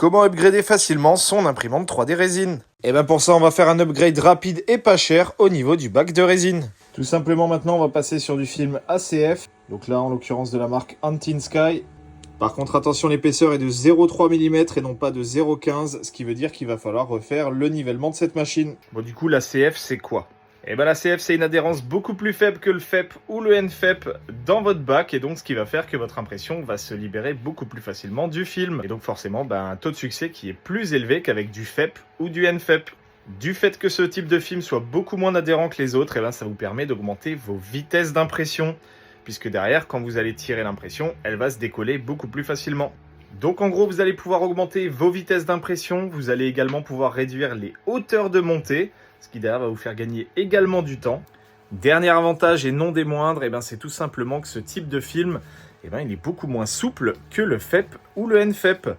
Comment upgrader facilement son imprimante 3D résine? Et bien pour ça, on va faire un upgrade rapide et pas cher au niveau du bac de résine. Tout simplement maintenant, on va passer sur du film ACF. Donc là, en l'occurrence de la marque Antin Sky. Par contre, attention, l'épaisseur est de 0,3 mm et non pas de 0,15, ce qui veut dire qu'il va falloir refaire le nivellement de cette machine. Bon, du coup, l'ACF, c'est quoi? Eh ben, l'ACF, c'est une adhérence beaucoup plus faible que le FEP ou le NFEP dans votre bac, et donc ce qui va faire que votre impression va se libérer beaucoup plus facilement du film. Et donc forcément, un taux de succès qui est plus élevé qu'avec du FEP ou du NFEP. Du fait que ce type de film soit beaucoup moins adhérent que les autres, ça vous permet d'augmenter vos vitesses d'impression. Puisque derrière, quand vous allez tirer l'impression, elle va se décoller beaucoup plus facilement. Donc en gros, vous allez pouvoir augmenter vos vitesses d'impression, vous allez également pouvoir réduire les hauteurs de montée, ce qui derrière va vous faire gagner également du temps. Dernier avantage et non des moindres, c'est tout simplement que ce type de film, il est beaucoup moins souple que le FEP ou le NFEP.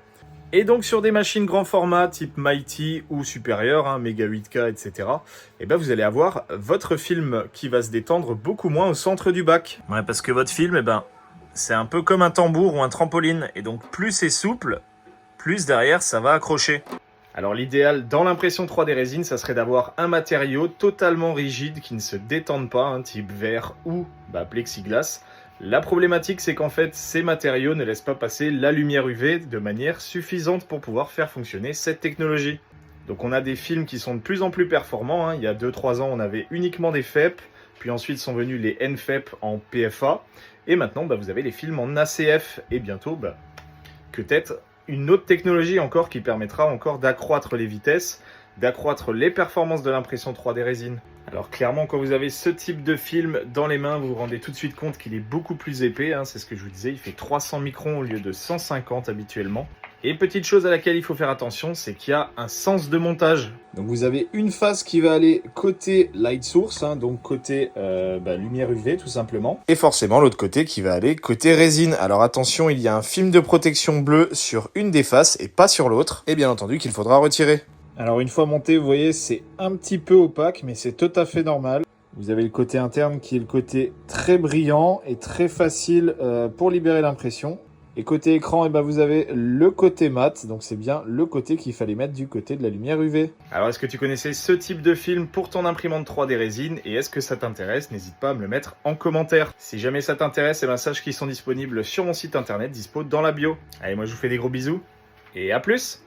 Et donc sur des machines grand format type Mighty ou supérieur, Mega 8K, etc., vous allez avoir votre film qui va se détendre beaucoup moins au centre du bac. Ouais, parce que votre film, c'est un peu comme un tambour ou un trampoline. Et donc plus c'est souple, plus derrière ça va accrocher. Alors l'idéal dans l'impression 3D résine, ça serait d'avoir un matériau totalement rigide qui ne se détende pas, type verre ou plexiglas. La problématique, c'est qu'en fait, ces matériaux ne laissent pas passer la lumière UV de manière suffisante pour pouvoir faire fonctionner cette technologie. Donc on a des films qui sont de plus en plus performants. Il y a 2-3 ans, on avait uniquement des FEP, puis ensuite sont venus les NFEP en PFA, et maintenant vous avez les films en ACF, et bientôt peut-être une autre technologie encore qui permettra encore d'accroître les vitesses, d'accroître les performances de l'impression 3D résine. Alors clairement, quand vous avez ce type de film dans les mains, vous vous rendez tout de suite compte qu'il est beaucoup plus épais, c'est ce que je vous disais, il fait 300 microns au lieu de 150 habituellement. Et petite chose à laquelle il faut faire attention, c'est qu'il y a un sens de montage. Donc vous avez une face qui va aller côté light source, donc côté lumière UV tout simplement. Et forcément l'autre côté qui va aller côté résine. Alors attention, il y a un film de protection bleu sur une des faces et pas sur l'autre. Et bien entendu qu'il faudra retirer. Alors une fois monté, vous voyez, c'est un petit peu opaque, mais c'est tout à fait normal. Vous avez le côté interne qui est le côté très brillant et très facile pour libérer l'impression. Et côté écran, vous avez le côté mat, donc c'est bien le côté qu'il fallait mettre du côté de la lumière UV. Alors est-ce que tu connaissais ce type de film pour ton imprimante 3D résine et est-ce que ça t'intéresse? N'hésite pas à me le mettre en commentaire. Si jamais ça t'intéresse, sache qu'ils sont disponibles sur mon site internet, dispo dans la bio. Allez, moi je vous fais des gros bisous et à plus!